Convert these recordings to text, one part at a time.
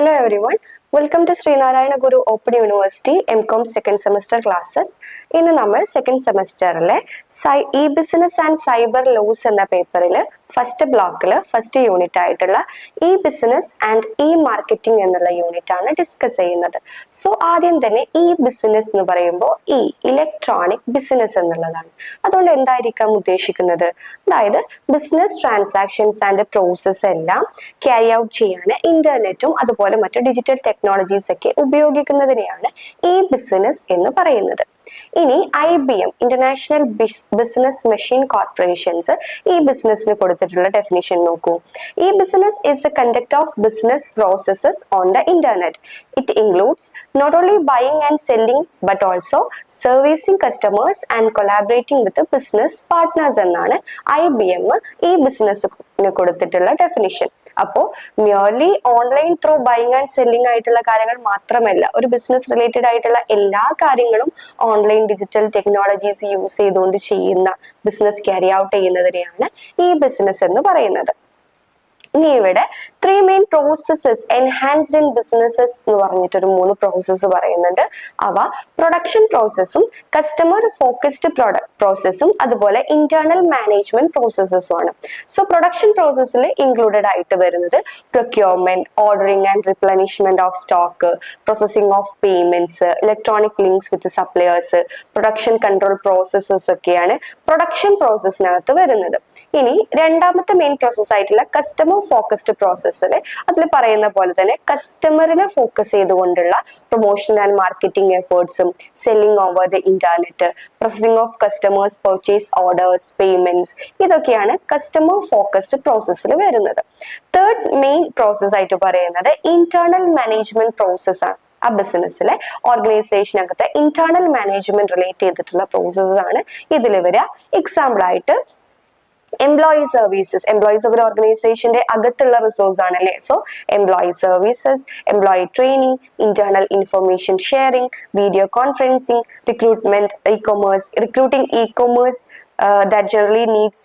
Hello everyone, welcome to Srinarayana Guru Open University MCOM second semester classes. ഇന്ന് നമ്മൾ second സെമസ്റ്ററിലെ e business and cyber laws എന്ന പേപ്പറിൽ first ബ്ലോക്കിൽ first unit ആയിട്ടുള്ള e business and e marketing എന്നുള്ള unit ആണ് ഡിസ്കസ് ചെയ്യുന്നത്. സോ ആദ്യം തന്നെ ഇ ബിസിനസ് എന്ന് പറയുമ്പോൾ ഇലക്ട്രോണിക് ബിസിനസ് എന്നുള്ളതാണ്. അതുകൊണ്ട് എന്തായിരിക്കാം ഉദ്ദേശിക്കുന്നത്? അതായത് ബിസിനസ് ട്രാൻസാക്ഷൻസ് ആൻഡ് പ്രോസസ് എല്ലാം ക്യാരി ഔട്ട് ചെയ്യാൻ ഇന്റർനെറ്റും അതുപോലെ മറ്റു ഡിജിറ്റൽ ടെക്നോളജീസ് ഒക്കെ ഉപയോഗിക്കുന്നതിനെയാണ് ഇ ബിസിനസ് എന്ന് പറയുന്നത്. ഇനി IBM international business machine corporations ഈ ബിസിനസിന് കൊടുത്തിട്ടുള്ള ഡെഫിനിഷൻ നോക്കൂ. E business is a conduct of business processes on the internet. It includes not only buying and selling but also servicing customers and collaborating with business partners എന്നാണ് IBM ഈ ബിസിനസിന് കൊടുത്തിട്ടുള്ള definition. അപ്പോൾ merely online through buying and selling ആയിട്ടുള്ള കാര്യങ്ങൾ മാത്രമല്ല, ഒരു business related ആയിട്ടുള്ള എല്ലാ കാര്യങ്ങളും ഓൺലൈൻ ഡിജിറ്റൽ ടെക്നോളജീസ് യൂസ് ചെയ്തുകൊണ്ട് ചെയ്യുന്ന ബിസിനസ് ക്യാരി ഔട്ട് ചെയ്യുന്നതിനെയാണ് ഈ ബിസിനസ് എന്ന് പറയുന്നത്. ഇനി ഇവിടെ 3 main processes enhanced in businesses എന്ന് പറഞ്ഞിട്ടൊരു 3 പ്രോസസ്സ് പറയുന്നുണ്ട്. അവ പ്രൊഡക്ഷൻ പ്രോസസ്സും കസ്റ്റമർ ഫോക്കസ്ഡ് പ്രോസസ്സും അതുപോലെ ഇന്റേണൽ മാനേജ്മെന്റ് പ്രോസസ്സസും ആണ്. സോ പ്രൊഡക്ഷൻ പ്രോസസ്സിൽ ഇൻക്ലൂഡഡ് ആയിട്ട് വരുന്നത് procurement, ordering and replenishment of stock, processing of payments, electronic links with suppliers, production control processes ഒക്കെയാണ് പ്രൊഡക്ഷൻ പ്രോസസ്സിനകത്ത് വരുന്നത്. ഇനി രണ്ടാമത്തെ മെയിൻ പ്രോസസ് ആയിട്ടുള്ള കസ്റ്റമർ ഫോക്കസ്ഡ് പ്രോസസ്സിൽ അതിൽ പറയുന്ന പോലെ തന്നെ കസ്റ്റമറിനെ ഫോക്കസ് ചെയ്തുകൊണ്ടുള്ള പ്രൊമോഷൻ ആൻഡ് മാർക്കറ്റിംഗ് എഫേർട്സും selling over the internet, processing of customers purchase orders, payments, ഇതൊക്കെയാണ് കസ്റ്റമർ ഫോക്കസ്ഡ് പ്രോസസ്സിൽ വരുന്നത്. തേർഡ് മെയിൻ പ്രോസസ് ആയിട്ട് പറയുന്നത് ഇന്റേണൽ മാനേജ്മെന്റ് പ്രോസസ് ആണ്. ആ ബിസിനസ്സിലെ ഓർഗനൈസേഷനകത്തെ ഇന്റേണൽ മാനേജ്മെന്റ് റിലേറ്റ് ചെയ്തിട്ടുള്ള പ്രോസസ്സ് ആണ് ഇതിൽ വരിക. എക്സാമ്പിൾ ആയിട്ട് എംപ്ലോയി സർവീസസ്, എംപ്ലോയീസ് ഒരു ഓർഗനൈസേഷന്റെ അകത്തുള്ള റിസോഴ്സ് ആണല്ലേ. So employee services, employee training, internal information sharing, video conferencing, recruitment, recruiting e-commerce that generally meets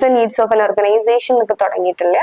the needs of an organization എന്നൊക്കെ തുടങ്ങിയിട്ടുള്ള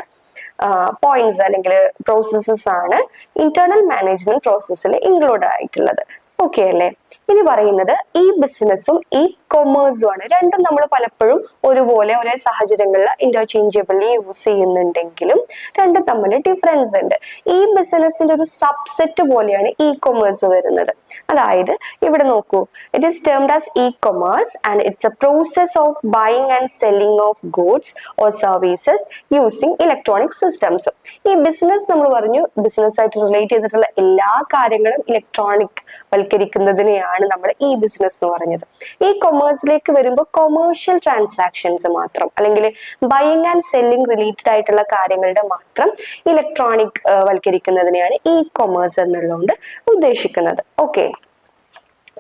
പോയിന്റ്സ് അല്ലെങ്കിൽ പ്രോസസ്സസ് ആണ് ഇന്റേണൽ മാനേജ്മെന്റ് പ്രോസസ്സിൽ ഇൻക്ലൂഡ് ആയിട്ടുള്ളത്. ഓക്കെ അല്ലേ? ഇനി പറയുന്നത് ഈ ബിസിനസ്സും ഈ കൊമേഴ്സും ആണ്. രണ്ടും നമ്മൾ പലപ്പോഴും ഒരുപോലെ ഒരേ സാഹചര്യങ്ങളിൽ ഇന്റർചേഞ്ചബിളി യൂസ് ചെയ്യുന്നുണ്ടെങ്കിലും രണ്ടും തമ്മിൽ ഡിഫറൻസ് ഉണ്ട്. ഈ ബിസിനസിന്റെ ഒരു സബ്സെറ്റ് പോലെയാണ് ഇ കൊമേഴ്സ് വരുന്നത്. അതായത് ഇവിടെ നോക്കൂ, it is termed as E commerce and it's A process of buying and selling of goods or services using electronic systems. ഈ ബിസിനസ് നമ്മൾ പറഞ്ഞു, ബിസിനസ് ആയിട്ട് റിലേറ്റ് ചെയ്തിട്ടുള്ള എല്ലാ കാര്യങ്ങളും ഇലക്ട്രോണിക് വൽക്കരിക്കുന്നതിനെയാണ് നമ്മൾ ഈ ബിസിനസ് എന്ന് പറഞ്ഞത്. ഈ കൊമേഴ്സിലേക്ക് വരുമ്പോൾ കൊമേഴ്ഷ്യൽ ട്രാൻസാക്ഷൻസ് മാത്രം അല്ലെങ്കിൽ ബൈയിങ് ആൻഡ് സെല്ലിംഗ് റിലേറ്റഡ് ആയിട്ടുള്ള കാര്യങ്ങളുടെ മാത്രം ഇലക്ട്രോണിക് വൽക്കരിക്കുന്നതിനെയാണ് ഈ കൊമേഴ്സ് എന്നുള്ളതുകൊണ്ട് ഉദ്ദേശിക്കുന്നത്. ഓക്കെ,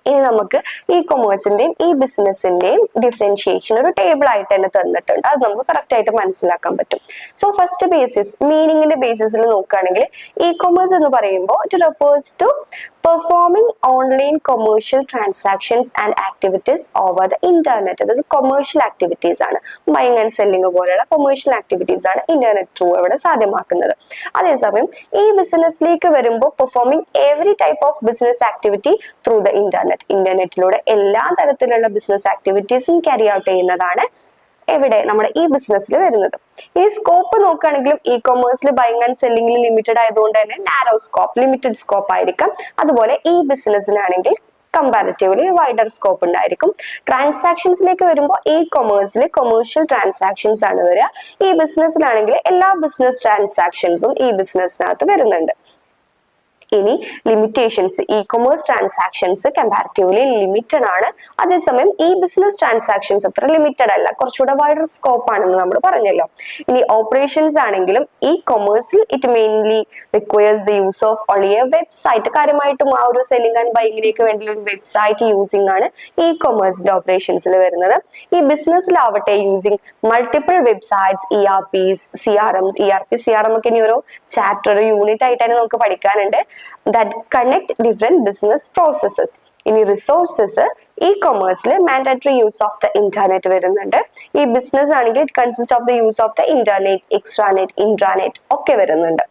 ഇനി നമുക്ക് ഈ കൊമേഴ്സിന്റെയും ഈ ബിസിനസിന്റെയും ഡിഫറൻഷിയേഷൻ ഒരു ടേബിൾ ആയിട്ട് തന്നെ തന്നിട്ടുണ്ട്. അത് നമുക്ക് കറക്റ്റ് ആയിട്ട് മനസ്സിലാക്കാൻ പറ്റും. സോ ഫസ്റ്റ് ബേസിസ്, മീനിങ്ങിന്റെ ബേസിസിൽ നോക്കുകയാണെങ്കിൽ ഇ കൊമേഴ്സ് എന്ന് പറയുമ്പോൾ it refers to performing online commercial transactions and activities over the internet. അതായത് കൊമേഴ്ഷ്യൽ ആക്ടിവിറ്റീസ് ആണ്, ബൈയിങ് ആൻഡ് സെല്ലിംഗ് പോലെയുള്ള കൊമേഴ്ഷ്യൽ ആക്ടിവിറ്റീസ് ആണ് ഇന്റർനെറ്റ് ത്രൂ ഇവിടെ സാധ്യമാക്കുന്നത്. അതേസമയം ഈ ബിസിനസ്സിലേക്ക് വരുമ്പോൾ performing every type of business activity through the internet. ഇന്റർനെറ്റിലൂടെ എല്ലാ തരത്തിലുള്ള ബിസിനസ് ആക്ടിവിറ്റീസും ക്യാരി ഔട്ട് ചെയ്യുന്നതാണ് എവിടെ നമ്മുടെ ഈ ബിസിനസ്സിൽ വരുന്നത്. ഈ സ്കോപ്പ് നോക്കുകയാണെങ്കിലും ഇ കൊമേഴ്സിൽ ബൈയിങ് ആൻഡ് സെല്ലിംഗിൽ ലിമിറ്റഡ് ആയതുകൊണ്ട് തന്നെ നാരോ സ്കോപ്പ്, ലിമിറ്റഡ് സ്കോപ്പ് ആയിരിക്കാം. അതുപോലെ ഈ ബിസിനസ്സിനാണെങ്കിൽ കമ്പാരിറ്റീവ്ലി വൈഡർ സ്കോപ്പ് ഉണ്ടായിരിക്കും. ട്രാൻസാക്ഷൻസിലേക്ക് വരുമ്പോൾ ഈ കൊമേഴ്സിൽ കൊമേഴ്ഷ്യൽ ട്രാൻസാക്ഷൻസ് ആണ് വരിക. ഈ ബിസിനസ്സിലാണെങ്കിൽ എല്ലാ ബിസിനസ് ട്രാൻസാക്ഷൻസും ഈ ബിസിനസ്സിനകത്ത് വരുന്നുണ്ട്. ഇനി limitations, E commerce transactions comparatively limited ആണ്. അതേസമയം ഈ ബിസിനസ് ട്രാൻസാക്ഷൻസ് അത്ര ലിമിറ്റഡ് അല്ല, കുറച്ചുകൂടെ വൈഡർ സ്കോപ്പ് ആണെന്ന് നമ്മൾ പറഞ്ഞല്ലോ. ഇനി ഓപ്പറേഷൻസ് ആണെങ്കിലും ഈ കൊമേഴ്സിൽ it mainly requires the use of only a website. കാര്യമായിട്ടും ആ ഒരു സെല്ലിംഗ് ആൻഡ് ബൈയിങ്ങിലേക്ക് വേണ്ടി ഒരു വെബ്സൈറ്റ് യൂസിംഗ് ആണ് ഈ കൊമേഴ്സിന്റെ ഓപ്പറേഷൻസിൽ വരുന്നത്. ഈ ബിസിനസ്സിലാവട്ടെ using multiple websites, ERPs, CRMs, CRM ഒക്കെ ഇനി ഓരോ ചാപ്റ്റർ യൂണിറ്റ് ആയിട്ടാണ് നമുക്ക് പഠിക്കാനുണ്ട്. that connect different business processes. ഇനി റിസോഴ്സസ് ഇ കൊമേഴ്സിൽ mandatory use of the internet വരുന്നുണ്ട്. ഈ ബിസിനസ് ആണെങ്കിൽ it consist of the use of the internet, extranet, intranet ഒക്കെ വരുന്നുണ്ട്.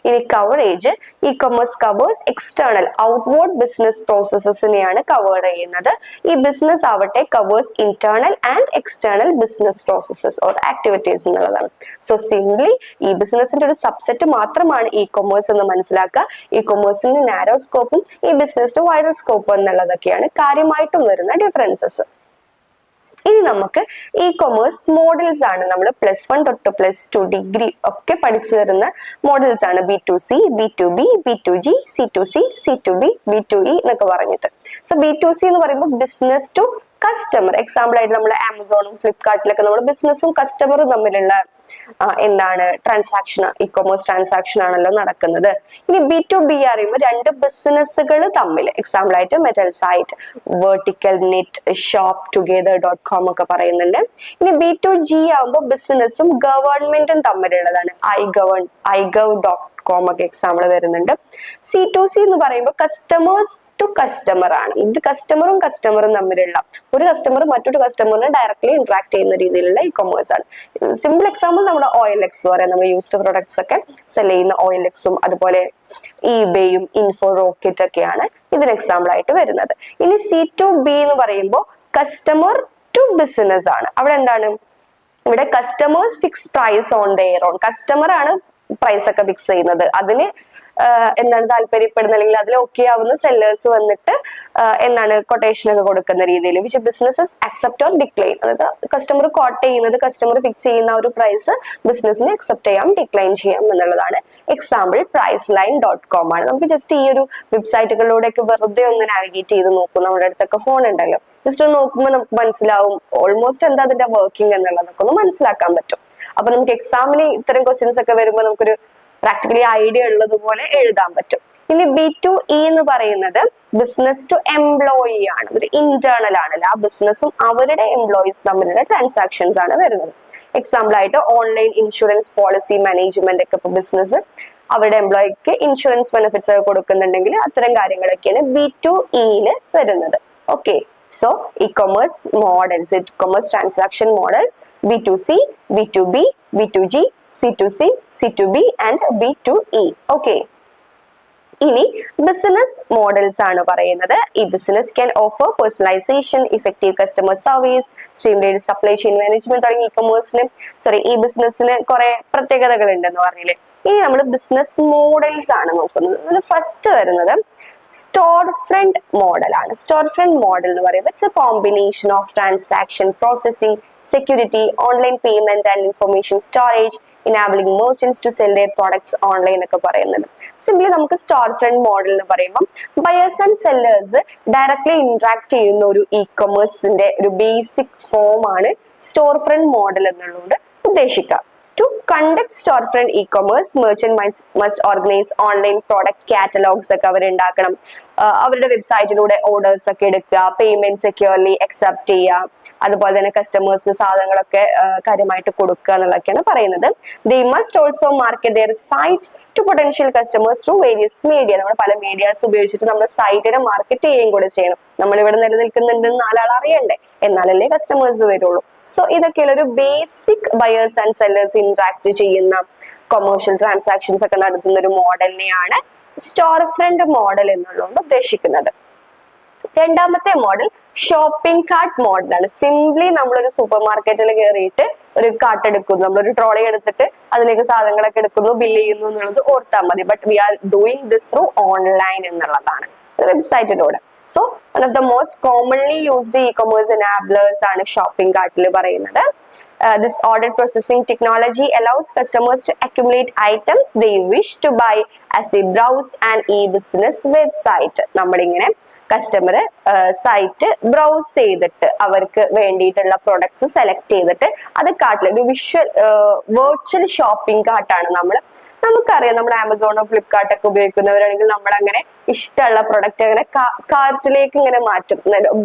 ഇനി coverage, e commerce covers external outward business പ്രോസസ്സസിനെയാണ് കവർ ചെയ്യുന്നത്. ഈ ബിസിനസ് ആവട്ടെ covers internal and external business processes or activities എന്നുള്ളതാണ്. സോ സിംപ്ലി ഈ ബിസിനസിന്റെ ഒരു സബ്സെറ്റ് മാത്രമാണ് ഇ കൊമേഴ്സ് എന്ന് മനസ്സിലാക്കുക. ഇ കൊമേഴ്സിന്റെ നാരോ സ്കോപ്പും ഈ ബിസിനസിന്റെ വൈഡർ സ്കോപ്പും എന്നുള്ളതൊക്കെയാണ് കാര്യമായിട്ടും വരുന്ന ഡിഫറൻസസ്. ഇനി നമുക്ക് ഇ കൊമേഴ്സ് മോഡൽസ് ആണ്, നമ്മൾ +1 തൊട്ട് +2 ഡിഗ്രി ഒക്കെ പഠിച്ചു വരുന്ന മോഡൽസ് ആണ്. B2C, B2B, B2G, C2C, C2B, B2E എന്നൊക്കെ പറഞ്ഞിട്ട്. സോ B2C എന്ന് പറയുമ്പോൾ ബിസിനസ് ടു കസ്റ്റമർ. എക്സാമ്പിൾ ആയിട്ട് നമ്മൾ ആമസോണും ഫ്ലിപ്കാർട്ടിലൊക്കെ നമ്മൾ ബിസിനസ്സും കസ്റ്റമറും തമ്മിലുള്ള എന്താണ് ട്രാൻസാക്ഷൻ, ഇ കൊമേഴ്സ് ട്രാൻസാക്ഷൻ ആണല്ലോ നടക്കുന്നത്. ഇനി B2B അറിയുമ്പോൾ രണ്ട് ബിസിനസ്സുകൾ തമ്മിൽ, എക്സാമ്പിൾ ആയിട്ട് metal site, vertical net, shoptogether.com ഒക്കെ പറയുന്നുണ്ട്. ഇനി B2G ആകുമ്പോൾ ബിസിനസ്സും ഗവൺമെന്റും തമ്മിലുള്ളതാണ്. igov.com ഒക്കെ എക്സാമ്പിൾ വരുന്നുണ്ട്. C2C എന്ന് പറയുമ്പോൾ കസ്റ്റമേഴ്സ് ടു കസ്റ്റമർ ആണ്. ഇത് കസ്റ്റമറും തമ്മിലുള്ള, ഒരു കസ്റ്റമർ മറ്റൊരു കസ്റ്റമറിനെ ഡയറക്ട്ലി ഇന്ററാക്ട് ചെയ്യുന്ന രീതിയിലുള്ള ഇ കൊമേഴ്സ് ആണ്. സിമ്പിൾ എക്സാമ്പിൾ നമ്മുടെ OLX പറയാം. നമ്മൾ യൂസ്ഡ് പ്രൊഡക്ട്സ് ഒക്കെ സെൽ ചെയ്യുന്ന OLXും അതുപോലെ eBayയും ഇൻഫോ റോക്കറ്റ് ഒക്കെയാണ് ഇതിന് എക്സാമ്പിൾ ആയിട്ട് വരുന്നത്. ഇനി C2B എന്ന് പറയുമ്പോൾ കസ്റ്റമർ ടു ബിസിനസ് ആണ്. അവിടെ എന്താണ്, ഇവിടെ customers fix price on their own. Customer ആണ് പ്രൈസ് ഒക്കെ ഫിക്സ് ചെയ്യുന്നത്. അതിന് എന്താണ് താല്പര്യപ്പെടുന്ന അല്ലെങ്കിൽ അതിൽ ഓക്കെ ആവുന്ന സെല്ലേഴ്സ് വന്നിട്ട് എന്താണ് കൊട്ടേഷൻ ഒക്കെ കൊടുക്കുന്ന രീതിയിൽ which businesses accept or decline. അതായത് കസ്റ്റമർ കോട്ട് ചെയ്യുന്നത്, കസ്റ്റമർ ഫിക്സ് ചെയ്യുന്ന ഒരു പ്രൈസ് ബിസിനസ്സിന് അക്സെപ്റ്റ് ചെയ്യാം, ഡിക്ലൈൻ ചെയ്യാം എന്നുള്ളതാണ്. എക്സാമ്പിൾ priceline.com ആണ്. നമുക്ക് ജസ്റ്റ് ഈ ഒരു വെബ്സൈറ്റുകളിലൂടെ ഒക്കെ വെറുതെ ഒന്ന് നാവിഗേറ്റ് ചെയ്ത് നോക്കും. നമ്മുടെ അടുത്തൊക്കെ ഫോൺ ഉണ്ടല്ലോ, ജസ്റ്റ് ഒന്ന് നോക്കുമ്പോൾ നമുക്ക് മനസ്സിലാവും ഓൾമോസ്റ്റ് എന്താ അതിന്റെ വർക്കിംഗ് എന്നുള്ളതൊക്കെ ഒന്ന് മനസ്സിലാക്കാൻ പറ്റും. അപ്പൊ നമുക്ക് എക്സാമിന് ഇത്തരം ക്വസ്റ്റ്യൻസ് ഒക്കെ വരുമ്പോൾ നമുക്കൊരു പ്രാക്ടിക്കലി ഐഡിയ ഉള്ളതുപോലെ എഴുതാൻ പറ്റും. ഇനി B2E എന്ന് പറയുന്നത് ബിസിനസ് ടു എംപ്ലോയി ആണ്. ഒരു ഇന്റേണൽ ആണല്ലോ, ആ ബിസിനസ്സും അവരുടെ എംപ്ലോയീസ് തമ്മിലുള്ള ട്രാൻസാക്ഷൻസ് ആണ് വരുന്നത്. എക്സാമ്പിൾ ആയിട്ട് ഓൺലൈൻ ഇൻഷുറൻസ് പോളിസി മാനേജ്മെന്റ് ഒക്കെ ഇപ്പൊ ബിസിനസ് അവരുടെ എംപ്ലോയിക്ക് ഇൻഷുറൻസ് ബെനിഫിറ്റ്സ് ഒക്കെ കൊടുക്കുന്നുണ്ടെങ്കിൽ അത്തരം കാര്യങ്ങളൊക്കെയാണ് B2E വരുന്നത്. Okay, so e-commerce models, e-commerce transaction models, B2C, B2B, B2G, C2C, C2B and B2E. okay, ഇനി ബിസിനസ് മോഡൽസ് ആണ് പറയുന്നത്. ഈ business can offer personalisation, effective customer service, streamlined supply chain management തുടങ്ങി ഈ ബിസിനസ്സിന് കുറെ പ്രത്യേകതകൾ ഉണ്ടെന്ന് പറഞ്ഞില്ലേ. ഇനി നമ്മൾ ബിസിനസ് മോഡൽസ് ആണ് നോക്കുന്നത്. അതിൽ ഫസ്റ്റ് വരുന്നത് സ്റ്റോർ ഫ്രണ്ട് മോഡൽ ആണ്. സ്റ്റോർ ഫ്രണ്ട് മോഡൽ എന്ന് പറയുമ്പോൾ it's A combination of transaction processing, security, online payment and information storage, enabling merchants to sell their products online ഒക്കെ പറയുന്നത്. സിംപ്ലി നമുക്ക് സ്റ്റോർ ഫ്രണ്ട് മോഡൽ എന്ന് പറയുമ്പോൾ buyers and sellers directly interact ചെയ്യുന്ന ഒരു E കൊമേഴ്സിന്റെ ഒരു ബേസിക് ഫോം ആണ് സ്റ്റോർ ഫ്രണ്ട് മോഡൽ എന്നുള്ളത് ഉദ്ദേശിക്കുക. To conduct storefront e-commerce, merchant must organize online product catalogs ഒക്കെ അവർ ഉണ്ടാക്കണം. അവരുടെ വെബ്സൈറ്റിലൂടെ ഓർഡേഴ്സ് ഒക്കെ എടുക്കുക, പേയ്മെന്റ് സെക്യൂർലി അക്സെപ്റ്റ് ചെയ്യുക, അതുപോലെ തന്നെ കസ്റ്റമേഴ്സിന് സാധനങ്ങളൊക്കെ കാര്യമായിട്ട് കൊടുക്കുക എന്നുള്ളതൊക്കെയാണ് പറയുന്നത്. They must also market their sites to potential customers through various media. നമ്മൾ പല മീഡിയാസ് ഉപയോഗിച്ചിട്ട് നമ്മുടെ സൈറ്റിനെ മാർക്കറ്റ് ചെയ്യുകയും കൂടെ ചെയ്യണം. നമ്മൾ ഇവിടെ നിലനിൽക്കുന്നുണ്ടെന്ന് നാലാൾ അറിയണ്ടേ, എന്നാലല്ലേ കസ്റ്റമേഴ്സ് വരുള്ളൂ. സോ ഇതൊക്കെയുള്ള ഒരു basic buyers and sellers interact ചെയ്യുന്ന കൊമേഴ്ഷ്യൽ ട്രാൻസാക്ഷൻസ് ഒക്കെ നടത്തുന്ന ഒരു മോഡലിനെയാണ് സ്റ്റോർ ഫ്രണ്ട് മോഡൽ എന്നുള്ളത് ഉദ്ദേശിക്കുന്നത്. രണ്ടാമത്തെ മോഡൽ ഷോപ്പിംഗ് കാർട്ട് മോഡലാണ്. സിംപ്ലി നമ്മളൊരു സൂപ്പർ മാർക്കറ്റിൽ കയറിയിട്ട് ഒരു കാർട്ട് എടുക്കുന്നു, നമ്മളൊരു ട്രോളി എടുത്തിട്ട് അതിലേക്ക് സാധനങ്ങളൊക്കെ എടുക്കുന്നു, ബില്ല് ചെയ്യുന്നു എന്നുള്ളത് ഓർത്താൽ മതി. But we are doing this through online എന്നുള്ളതാണ് വെബ്സൈറ്റിലൂടെ. So one of the most commonly used e-commerce enablers ആണ് ഷോപ്പിംഗ് കാർട്ടിൽ പറയുന്നത്. This order processing technology allows customers to accumulate items they wish to buy as they browse an e-business website. നമ്മളിങ്ങനെ customer site browse ചെയ്തിട്ട് അവർക്ക് വേണ്ടിയിട്ടുള്ള products select ചെയ്തിട്ട് അത് കാർട്ടിൽ ഒരു വെർച്വൽ ഷോപ്പിംഗ് കാർട്ടാണ് നമുക്കറിയാം. നമ്മൾ ആമസോണോ ഫ്ലിപ്കാർട്ട് ഒക്കെ ഉപയോഗിക്കുന്നവരാണെങ്കിൽ നമ്മൾ അങ്ങനെ ഇഷ്ടമുള്ള പ്രൊഡക്റ്റ് അങ്ങനെ കാർട്ടിലേക്ക് ഇങ്ങനെ മാറ്റും.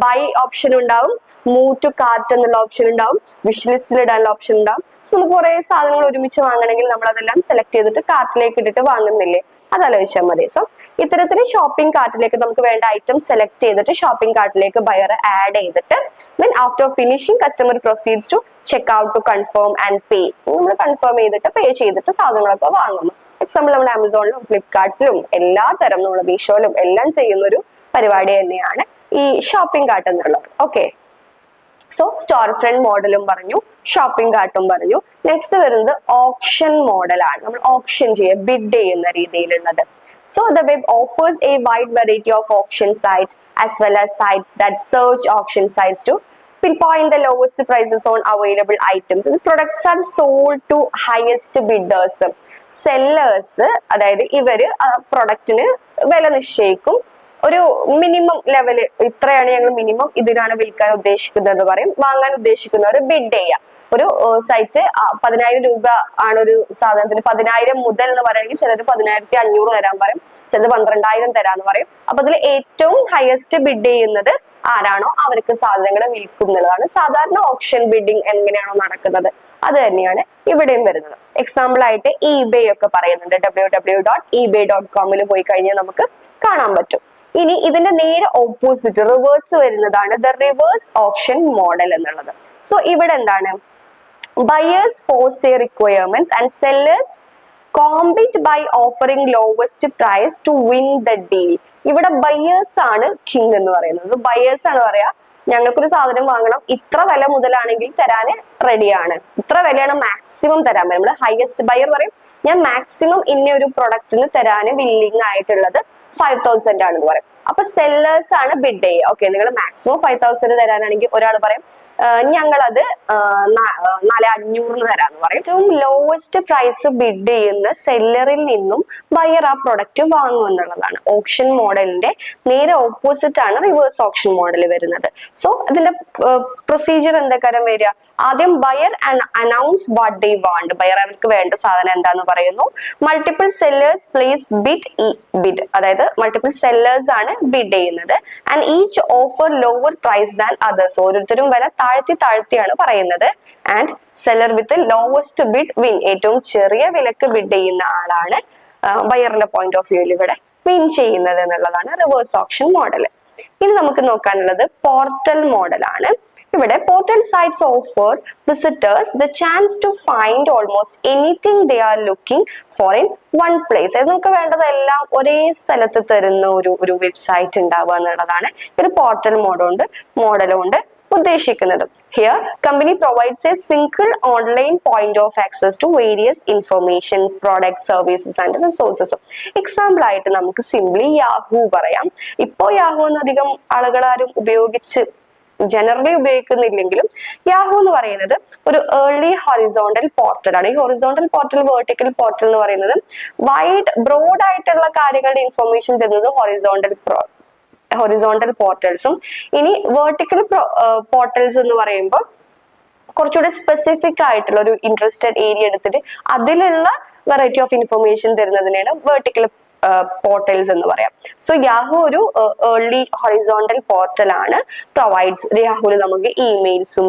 ബൈ ഓപ്ഷൻ ഉണ്ടാവും, മൂവ് ടു കാർട്ട് എന്നുള്ള ഓപ്ഷൻ ഉണ്ടാവും, വിഷ് ലിസ്റ്റിൽ ഇടാനുള്ള ഓപ്ഷൻ ഉണ്ടാവും. സോ നമുക്ക് കുറെ സാധനങ്ങൾ ഒരുമിച്ച് വാങ്ങണമെങ്കിൽ നമ്മൾ അതെല്ലാം സെലക്ട് ചെയ്തിട്ട് കാർട്ടിലേക്ക് ഇട്ടിട്ട് വാങ്ങുന്നില്ലേ. അതാലോചിച്ചാൽ മതി. സോ ഇത്തരത്തിൽ ഷോപ്പിംഗ് കാർട്ടിലേക്ക് നമുക്ക് വേണ്ട ഐറ്റം സെലക്ട് ചെയ്തിട്ട് ഷോപ്പിംഗ് കാർട്ടിലേക്ക് ബയർ ആഡ് ചെയ്തിട്ട് then after finishing customer proceeds to check out to confirm and pay. നമ്മൾ കൺഫേം ചെയ്തിട്ട് പേ ചെയ്തിട്ട് സാധനങ്ങളൊക്കെ വാങ്ങുന്നു. എക്സാമ്പിൾ നമ്മൾ ആമസോണിലും ഫ്ലിപ്കാർട്ടിലും എല്ലാ തരം നമ്മൾ മീഷോയിലും എല്ലാം ചെയ്യുന്ന ഒരു പരിപാടി തന്നെയാണ് ഈ ഷോപ്പിംഗ് കാർട്ട് എന്നുള്ളത്. ഓക്കെ, സോ സ്റ്റോർ ഫ്രണ്ട് മോഡലും പറഞ്ഞു, ഷോപ്പിംഗ് കാർട്ടും പറഞ്ഞു. നെക്സ്റ്റ് വരുന്നത് ഓപ്ഷൻ മോഡലാണ്. നമ്മൾ ഓപ്ഷൻ ചെയ്യുക, ബിഡ് ചെയ്യുന്ന രീതിയിലുള്ളത്. So the web offers a wide variety of auction sites as well as sites that search auction sites to pinpoint the lowest prices on available items. The products are sold to highest bidders. Sellers, അതായത് ഇവര് പ്രൊഡക്റ്റിന് വില നിശ്ചയിക്കും. ഒരു minimum level ഇത്രയാണ് ഞങ്ങൾ minimum ഇതിനാണ് വിൽക്കാൻ ഉദ്ദേശിക്കുന്നത് പറയും. വാങ്ങാൻ ഉദ്ദേശിക്കുന്നവർ ബിഡ് ചെയ്യാം. ഒരു സൈറ്റ് 10,000 രൂപ ആണ് ഒരു സാധനത്തിന്, 10,000 മുതൽ എന്ന് പറയുകയാണെങ്കിൽ ചിലർ 10,500 തരാൻ പറയും, ചിലർ 12,000 തരാന്ന് പറയും. അപ്പൊ അതിൽ ഏറ്റവും ഹയസ്റ്റ് ബിഡ് ചെയ്യുന്നത് ആരാണോ അവർക്ക് സാധനങ്ങൾ വിൽക്കുന്നതാണ്. സാധാരണ ഓപ്ഷൻ ബിഡിങ് എങ്ങനെയാണോ നടക്കുന്നത് അത് തന്നെയാണ് ഇവിടെയും വരുന്നത്. എക്സാമ്പിൾ ആയിട്ട് eBay ഒക്കെ പറയുന്നുണ്ട്. www.ebay.com പോയി കഴിഞ്ഞാൽ നമുക്ക് കാണാൻ പറ്റും. ഇനി ഇതിന്റെ നേരെ ഓപ്പോസിറ്റ് റിവേഴ്സ് വരുന്നതാണ് ദ റിവേഴ്സ് ഓപ്ഷൻ മോഡൽ എന്നുള്ളത്. സോ ഇവിടെ എന്താണ്, buyers post their requirements and sellers compete by offering lowest price to win the deal. ഇവിടെ ബയേഴ്സ് ആണ് കിങ് എന്ന് പറയുന്നത്. ബയേഴ്സ് ആണ് പറയാ, ഞങ്ങൾക്കൊരു സാധനം വാങ്ങണം, ഇത്ര വില മുതലാണെങ്കിൽ തരാന് റെഡിയാണ്, ഇത്ര വിലയാണ് മാക്സിമം തരാൻ പറ്റും. നമ്മള് ഹയസ്റ്റ് ബയർ പറയും, ഞാൻ മാക്സിമം ഇന്ന ഒരു പ്രൊഡക്റ്റിന് തരാന് വില്ലിങ് ആയിട്ടുള്ളത് 5,000 ആണെന്ന് പറയും. അപ്പൊ സെല്ലേഴ്സ് ആണ് ബിഡ് ചെയ്യുക. ഓക്കെ, നിങ്ങൾ മാക്സിമം 5,000 തരാനാണെങ്കിൽ ഒരാൾ പറയും ഞങ്ങളത് 4,500 തരാന്ന് പറയും. ഏറ്റവും ലോവസ്റ്റ് പ്രൈസ് ബിഡ് ചെയ്യുന്ന സെല്ലറിൽ നിന്നും ബയർ ആ പ്രൊഡക്റ്റ് വാങ്ങും എന്നുള്ളതാണ്. ഓപ്ഷൻ മോഡലിന്റെ നേരെ ഓപ്പോസിറ്റ് ആണ് റിവേഴ്സ് ഓപ്ഷൻ മോഡൽ വരുന്നത്. സോ ഇതിന്റെ പ്രൊസീജിയർ എന്തൊക്കെ വരിക, ആദ്യം buyer announce what they want. Buyer അവർക്ക് വേണ്ട സാധനം എന്താന്ന് പറയുന്നു. മൾട്ടിപ്പിൾ സെല്ലേഴ്സ് പ്ലേസ് ബിഡ്, അതായത് മൾട്ടിപ്പിൾ സെല്ലേഴ്സ് ആണ് ബിഡ് ചെയ്യുന്നത്. And each offer lower price than others, ഓരോരുത്തരും വില താഴ്ത്തിയാണ് പറയുന്നത്. And seller with lowest bid win, ഏറ്റവും ചെറിയ വിലക്ക് ബിഡ് ചെയ്യുന്ന ആളാണ് ബയറിന്റെ പോയിന്റ് ഓഫ് വ്യൂവിൽ ഇവിടെ വിൻ ചെയ്യുന്നത് എന്നുള്ളതാണ് റിവേഴ്സ് ഓപ്ഷൻ മോഡൽ. ഇനി നമുക്ക് നോക്കാനുള്ളത് പോർട്ടൽ മോഡലാണ്. ഇവിടെ portal sites offer visitors the chance to find almost anything they are looking for in one place. അത് നമുക്ക് വേണ്ടതെല്ലാം ഒരേ സ്ഥലത്ത് തരുന്ന ഒരു വെബ്സൈറ്റ് ഉണ്ടാവുക എന്നുള്ളതാണ് ഒരു പോർട്ടൽ മോഡലുണ്ട് ഉദ്ദേശിക്കുന്നത്. Here company provides a single online point of access to various informations, product, services and resources. Example ആയിട്ട് നമുക്ക് സിംപ്ലി യാഹൂ പറയാം. ഇപ്പോ യാഹൂ ഒന്നും അധികം ആളുകൾ ആരും ജനറലി ഉപയോഗിക്കുന്നില്ലെങ്കിലും യാഹൂ എന്ന് പറയുന്നത് ഒരു ഏർലി ഹൊറിസോണ്ടൽ പോർട്ടലാണ്. ഈ ഹൊറിസോണ്ടൽ പോർട്ടൽ, വേർട്ടിക്കൽ പോർട്ടൽ എന്ന് പറയുന്നത് ബ്രോഡ് ആയിട്ടുള്ള കാര്യങ്ങളുടെ ഇൻഫർമേഷൻ തരുന്നത് ഹൊറിസോണ്ടൽ പോർട്ടൽസും. ഇനി വേർട്ടിക്കൽ പോർട്ടൽസ് എന്ന് പറയുമ്പോൾ കുറച്ചുകൂടെ സ്പെസിഫിക് ആയിട്ടുള്ള ഒരു ഇൻട്രസ്റ്റഡ് ഏരിയ എടുത്തിട്ട് അതിലുള്ള വെറൈറ്റി ഓഫ് ഇൻഫർമേഷൻ തരുന്നതിനാണ് വേർട്ടിക്കൽ പോർട്ടൽസ് എന്ന് പറയാം. സോ യാഹൂ ഒരു ഏർലി ഹൊറിസോണ്ടൽ പോർട്ടൽ ആണ്. പ്രൊവൈഡ്സ് യാഹൂല് നമുക്ക് ഇമെയിൽസും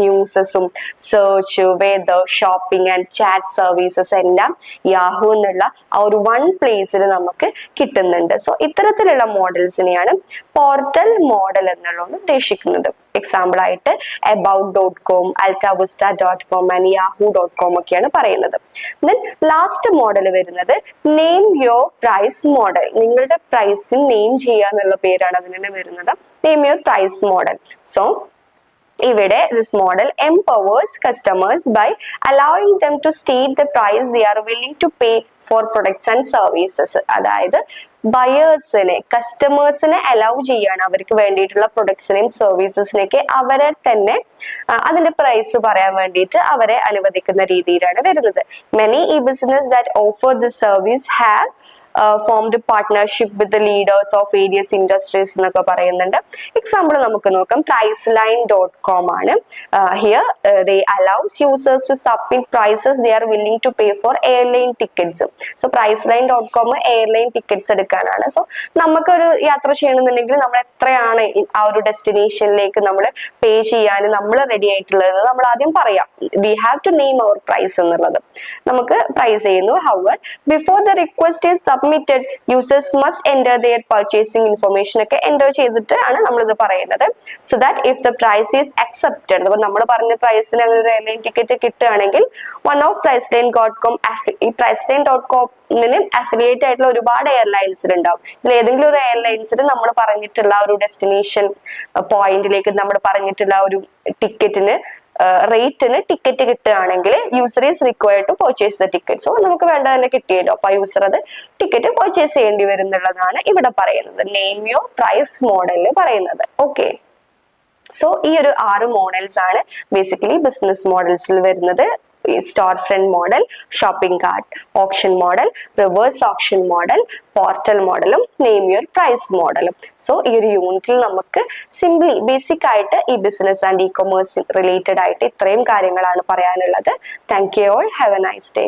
ന്യൂസസും search, weather, shopping and chat services എല്ലാം യാഹൂ എന്നുള്ള ആ ഒരു വൺ പ്ലേസിൽ നമുക്ക് കിട്ടുന്നുണ്ട്. സോ ഇത്തരത്തിലുള്ള മോഡൽസിനെയാണ് പോർട്ടൽ മോഡൽ എന്നുള്ളത് ഉദ്ദേശിക്കുന്നത്. എക്സാമ്പിൾ ആയിട്ട് about.com, altavista.com ആൻഡ് yahoo.com ഒക്കെയാണ് പറയുന്നത്. ദെൻ ലാസ്റ്റ് മോഡൽ വരുന്നത് നെയിം യുവർ പ്രൈസ് മോഡൽ. നിങ്ങളുടെ പ്രൈസ് നെയിം ചെയ്യുക എന്നുള്ള പേരാണ് അതിന് വരുന്നത്, name your price model. So ഇവിടെ this model empowers customers by allowing them to state the price they are willing to pay for products and services. അതായത് ബയേഴ്സിനെ, കസ്റ്റമേഴ്സിനെ allow ചെയ്യാണ് അവർക്ക് വേണ്ടിയിട്ടുള്ള പ്രൊഡക്ട്സിനെയും സർവീസസിനെയൊക്കെ അവരെ തന്നെ അതിന്റെ പ്രൈസ് പറയാൻ വേണ്ടിയിട്ട് അവരെ അനുവദിക്കുന്ന രീതിയിലാണ് വരുന്നത്. Many e-business that offer this service have formed a partnership with the leaders of various industries എന്നൊക്കെ പറയുന്നുണ്ട്. എക്സാമ്പിൾ നമുക്ക് നോക്കാം. priceline.com ആണ്. Here they allows users to submit prices they are willing to pay for airline tickets. So priceline.com airline tickets എടുക്കാനാണ്. So നമുക്കൊരു യാത്ര ചെയ്യണമെന്നുണ്ടെങ്കിൽ നമ്മൾ എത്രയാണ് ആ ഒരു ഡെസ്റ്റിനേഷനിലേക്ക് നമ്മൾ പേ ചെയ്യാൻ നമ്മൾ റെഡി ആയിട്ടുള്ളത് നമ്മൾ ആദ്യം പറയാം. We have to name our price എന്നുള്ളത്. നമുക്ക് പ്രൈസ് ചെയ്യുന്നു. However before the request is submitted users must enter their purchasing information ഒക്കെ എൻ്റർ ചെയ്തിട്ടാണ് നമ്മളിത് പറയുന്നത്. So that if the price is accepted, അപ്പോൾ നമ്മൾ പറഞ്ഞ പ്രൈസിന് അങ്ങനെ ഒരു എയർലൈൻ ടിക്കറ്റ് കിട്ടുകയാണെങ്കിൽ വൺ ഓഫ് priceline.com ഈ priceline.com-ന് അഫിലിയേറ്റ് ആയിട്ടുള്ള ഒരുപാട് എയർലൈൻസിൽ ഉണ്ടാവും. ഇതിൽ ഏതെങ്കിലും ഒരു എയർലൈൻസിൽ നമ്മൾ പറഞ്ഞിട്ടുള്ള ഒരു ഡെസ്റ്റിനേഷൻ പോയിന്റിലേക്ക് നമ്മൾ പറഞ്ഞിട്ടുള്ള ഒരു ടിക്കറ്റിന് റേറ്റിന് ടിക്കറ്റ് കിട്ടുകയാണെങ്കിൽ user is required to purchase the ticket. So നമുക്ക് വേണ്ട തന്നെ കിട്ടിയല്ലോ, അപ്പൊ യൂസർ അത് ടിക്കറ്റ് പർച്ചേസ് ചെയ്യേണ്ടി വരും എന്നുള്ളതാണ് ഇവിടെ പറയുന്നത്. നെയിം യുവർ പ്രൈസ് മോഡലിൽ പറയുന്നത്. ഓക്കെ, സോ ഈ ഒരു 6 മോഡൽസ് ആണ് ബേസിക്കലി ബിസിനസ് മോഡൽസിൽ വരുന്നത്. Store front model, shopping cart, option model, reverse option model, portal മോഡലും നെയിം യുവർ പ്രൈസ് മോഡലും. സോ ഈ ഒരു യൂണിറ്റിൽ നമുക്ക് സിംപ്ലി ബേസിക് ആയിട്ട് ഈ business and e commerce related ആയിട്ട് ഇത്രയും കാര്യങ്ങളാണ് പറയാനുള്ളത്. Thank you all, have a nice day.